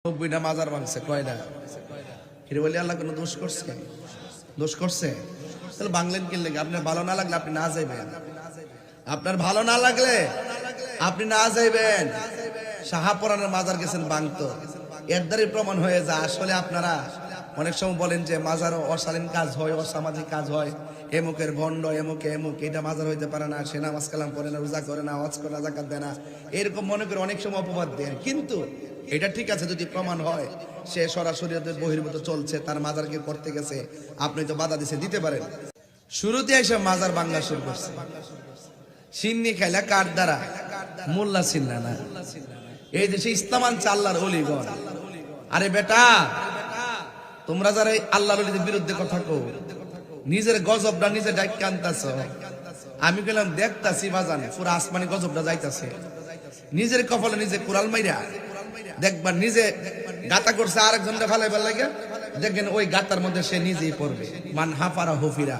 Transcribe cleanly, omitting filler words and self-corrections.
90টা মাজার ভাঙছে কয়টা? হিরে বলি আল্লাহ কোনো দোষ করছে? দোষ করছে? তাহলে বাংলেন কি লেগে? আপনার ভালো না লাগলে আপনি না যাইবেন। আপনার ভালো না লাগলে আপনি না যাইবেন। শাহাপুরানের মাজার গেছেন ভাঙতো, এর দ্বারাই প্রমাণ হয়ে যায় আসলে আপনারা অনেক সময় বলেন যে মাজার অশালীন কাজ হয়, অসামাজিক কাজ হয়, এমুকের ভণ্ড, এমুকে এমুক, এটা মাজার হইতে পারে না, সে নামাজ কালাম পড়ে না, রোজা করে না, ওয়াজ করে না, যাকাত দেয় না, এরকম মনে করে অনেক সময় অপবাদ দেন। কিন্তু এটা ঠিক আছে যদি প্রমাণ হয় সে সরাসরি বহির্ভূত চলছে, তার মাজারকে করতে গেছে, আপনি তো বাধা দিতে পারেন। শুরুতে এসে মাজার বাংলা শুরু করছে সিন্নি খাইলা কার দ্বারা? মোল্লা সিন্না না, এই দেশে ইসলাম আনছে আল্লাহর ওলিগণ। আরে বেটা, তোমরা যারা আল্লাহর ওলিদের বিরুদ্ধে কথা কও, নিজের গজবটা নিজে ডাইকে আনতাছ। আমি গেলাম দেখতাছি বাজান পুরো আসমানি গজবটা যাইতাছে, নিজের কপালে নিজে কুড়াল মাইরা দেখবার নিজে গাতা করছে, আরেকজনটা ফালাইবার লাগে, দেখেন ওই গাতার মধ্যে সে নিজেই পড়বে। মান হাফারা হুফিরা।